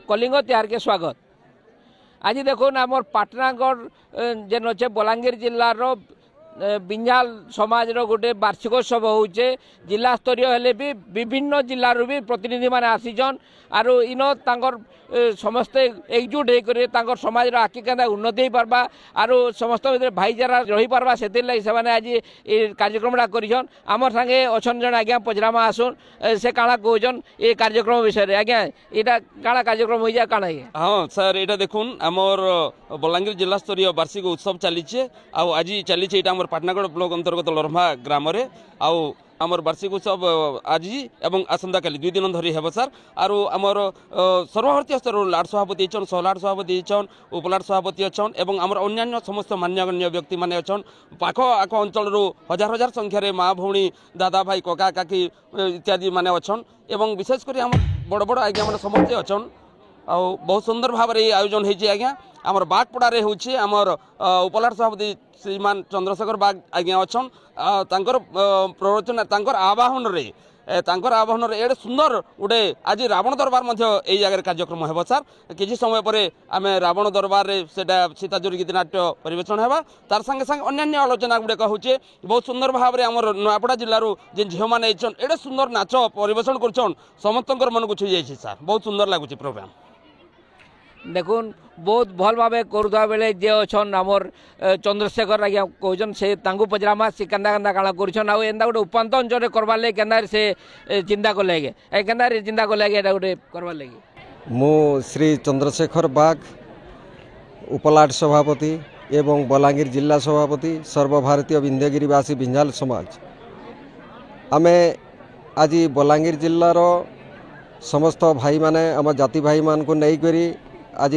कलिंग त्यार के स्वागत। आज देखुन आमर पाटनागढ़ जेन अच्छे बलांगीर जिलार बिंझाल समाज गोटे वार्षिकोत्सव होचे जिला स्तरीय हेले भी विभिन्न जिलूर भी प्रतिनिधि माने आसीचन आरो इनो तांकर समस्ते एकजुट होकर समाज आगे के उन्नति हो पार्बा आरो समस्त भीतर भाईचारा रही पार्बा से आज ये कार्यक्रमटा करिछन। आमर संगे अच्छन जन आज्ञा पचरामा आसुन से काଣା कहन ये कार्यक्रम विषय आज्ञा यहाँ काଣା कार्यक्रम हो जाए काଣା ये। हाँ सर यहाँ देखुन आमर बलांगीर जिला स्तरीय वार्षिक उत्सव चलीचे आज चलीचे यहाँ पाटनागढ़ ब्लॉक अंतर्गत लरम्हा ग्राम आमर वार्षिक उत्सव आज एवं आसंता काली 2 दिन धरी हेब सर आरो आमर सर्वभारतीय स्तर लाड सभापति छन सहलाड सभापति छन उपलाड सभापति छन एवं आमर अन्यान्य समस्त मान्यगण्य व्यक्ति माने छन पाख आख अंचल हजार हजार संख्यार माँ भौणी दादा भाई कका काकी इत्यादि माने छन एवं विशेषकर आम बड़ बड़ आज्ञा मैंने समस्ते अच्छन आ बहुत सुंदर भाव में आयोजन होती आज्ञा आमर बागपड़ारे होची आमर उपलाड सभापति श्रीमान चंद्रशेखर बाग आज्ञा अच्छन तांकर प्रवचन तांकर आवाहन रे एडे सुंदर गोटे आज रावण दरबार यही जगह कार्यक्रम हेब सर किसी समय पर आम रावण दरबार सीताजोरी गीतनाट्य परिवेशन होगा तार संगे संगे अन्य आलोचना गुड़ाक होचे बहुत सुंदर भाव में आमर नुआपड़ा जिलूर जे झील मैंने एडे सुंदर नाच परिवेशन कर समस्त मन को छुई जाइए सर बहुत सुंदर लगुच प्रोग्राम। देखुन बहुत भल भाव करुवा बेले जे अच्छन आमर चंद्रशेखर आज्ञा कहन से पचरामा से केन्दा केन्दा काଣା करछन आ एंदा गोटे उपांत अंचल करवार लगे केन्दा से चिंता कले केन्दा चिंता कले एटा गोटे करवार लगे। मु श्री चंद्रशेखर बाग उपलाट सभापति एवं बलांगीर जिला सभापति सर्वभारतीय विंध्यगिरीवासी बिंझाल समाज आमे आज बलांगीर जिलार समस्त भाई माने आम जाति भाई मान को नहीं करी आज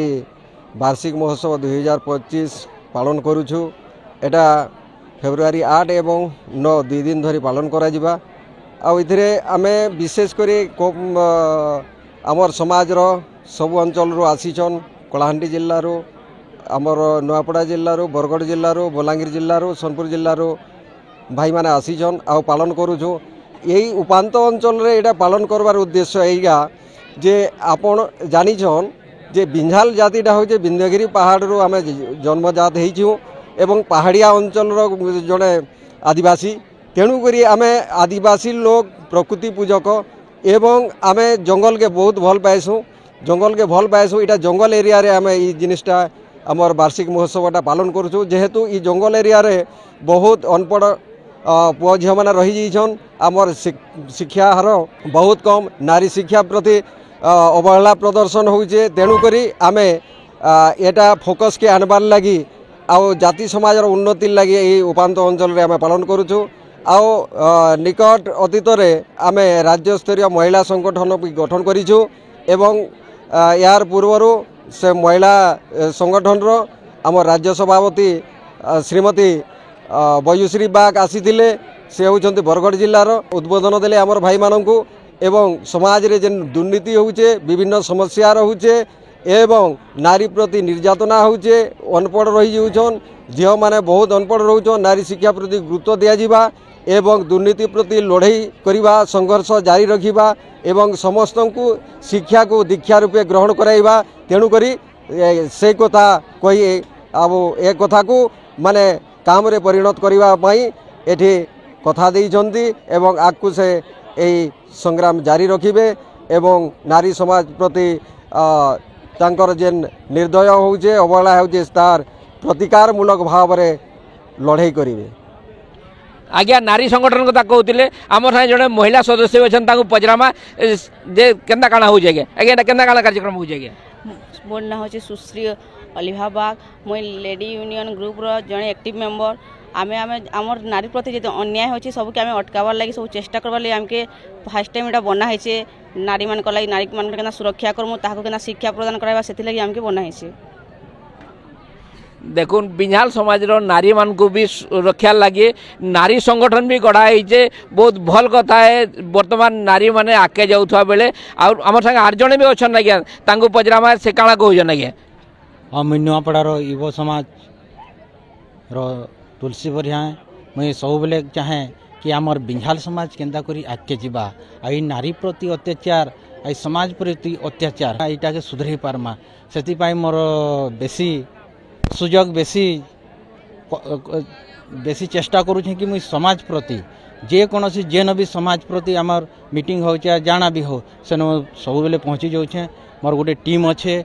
वार्षिक महोत्सव 2025 पालन करुछु। एटा फेब्रुआरी 8 एवं 9 2 दिन धरी पालन करा जिबा आ इथिरे आमे विशेष करी आमर समाजर सबु अंचल आसीचन कलाहांडी जिल्लारो आमर नुआपड़ा जिल्लारो बरगढ़ जिल्लारो बलांगीर जिल्लारो सोनपुर जिल्लारो भाई माने आसीचन आ पालन करुछु। यही उपांत अंचल रे एटा पालन करबार उद्देश्य एइगा जे आपण जानिछन जे बिंझाल जातिटा हूँ विंध्यगिरी पहाड़ रू आम जन्मजात हो एवं पहाड़िया अंचल जड़े आदिवासी तेणुक आम आदिवासी लोग प्रकृति पूजक एवं आम जंगल के बहुत भल पाइसु इटा जंगल एरिया रे आम ये जिनिसटा आमर वार्षिक महोत्सवटा पालन करूँ जेहेतु ये जंगल एरिया रे बहुत अनपढ़ पुओ झील मैंने रही जाइछन आमर शिक्षा हार बहुत कम नारी शिक्षा प्रति अवहेला प्रदर्शन होचे तेणुक आमे एटा फोकस के आनबार लगी आउ जाति समाज उन्नति लगी ये उपांत अंचल रे आमे पालन करूछु। आउ निकट अतीत रे आमे राज्य स्तरीय महिला संगठन भी गठन करिछु एवं यार पूर्वरु से महिला संगठन रो आम राज्य सभापति श्रीमती बयुश्री बाग आसीथिले से होचंती बरगढ़ जिल्लार उद्बोधन देले आमर भाई माननकु एवं समाज रे जेन दुर्नीति होचे विभिन्न समस्या होचे एवं नारी प्रति निर्यातना होचे अनपढ़ रही जाउछन झील माने बहुत अनपढ़ रहउछन नारी शिक्षा प्रति गुरुत्व दिया जिबा एवं दुर्नीति प्रति लड़ाई करिबा संघर्ष जारी रखिबा एवं समस्त को शिक्षा को दीक्षा रूपे ग्रहण कराइबा तेणु करी से कथा कही अब ए कथा को माने काम रे परिणत करिबा पई एठी कथा देइछंती एवं आगु से यही संग्राम जारी रखिबे एवं नारी समाज प्रति तांकर जेन निर्दय होचे अवहेला होचे तार प्रतिकारमूलक भाव में लड़ाई करिवे। आज्ञा नारी संगठन कथा कहते आम साथ जड़े महिला सदस्य अच्छा पचरामा जे केन्दा काଣା हो जाएगा आज्ञा केन्दा काଣା कार्यक्रम हो जाएगा। मोर ना हो सुश्री अलिभा बाग मुई लेडी यूनियन ग्रुप रो जड़े एक्टिव मेंबर आमे आमर नारी प्रति जो अन्याय होची सबके आमे अटकाबार लगी सब चेष्टा करबार लगी आमके फर्स्ट टाइम एटा बना है नारी मान लगी नारी मान केना सुरक्षा करमु ताहाको केना शिक्षा प्रदान कराइबा सेति लगी आमके बना है। देखुन बिंझाल समाज नारी मान को भी रक्षा लगे नारी संगठन भी गढ़ाई बहुत भल कथा है वर्तमान नारी माने आगे जाऊा बेले आम संगे 8 जन भी अच्छा आज्ञा पचरामा से काଣା कहन आज्ञा। हम नुआपड़ार युव समाज तुलसी बरिया मुझे सब बेले चाहे कि आमर बिंझाल समाज केन्दा करी आगे जीवा आई नारी प्रति अत्याचार आई समाज प्रति अत्याचार यहाँ के सुधरी पार्मा से मोर बेसी सुजोग बेसी चेष्टा करुँ कि मुई समाज प्रति जेकोसी जेन भी समाज प्रति आमर मीटिंग हो जाना भी हो सेन सब बेले पहुँची जाऊे मोर गोटे टीम अच्छे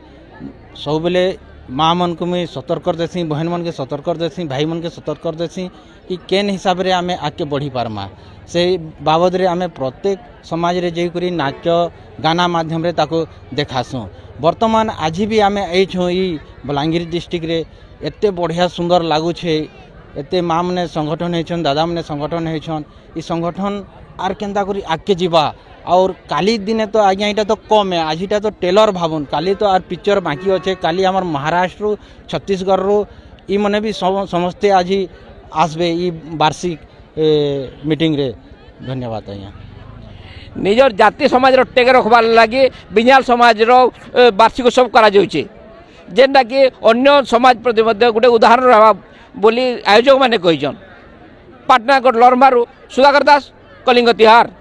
सब बेले माँ मन को मुई सतर्क कर देसी बहन मन के सतर्क कर देसी भाई मन के सतर्क कर देसी कि केन हिसाब रे आमे आगे बढ़ी पार्मा से बाबद रे आमे प्रत्येक समाज रे जेकरी नाच गाना माध्यम रे ताको देखासु वर्तमान आज भी आमे एछो ई बलांगीर डिस्ट्रिक्ट रे एते बढ़िया सुंदर लागुछे एते माँ मने संगठन हेछन दादा मने संगठन हेछन ई संगठन आर केंता करी आगे जीवा और काली दिने तो आज्ञा यहाँ तो कम है आज तो टेलर भावन काली तो आर पिक्चर बाकी अच्छे काली आमर महाराष्ट्र छत्तीसगढ़ रू ई मने भी समस्ते आज आसबे ई वार्षिक मीटिंग रे धन्यवाद आज्ञा निजर जाति समाज टेके रखबार लगी बिंजाल समाज वार्षिक उत्सव करा जाउछे जेनटा कि अन्य समाज प्रति गोटे उदाहरण रहा बोली आयोजक माने कहिछन। पाटनागढ़ लरमारू सुधाकर दास कलिंग तिहार।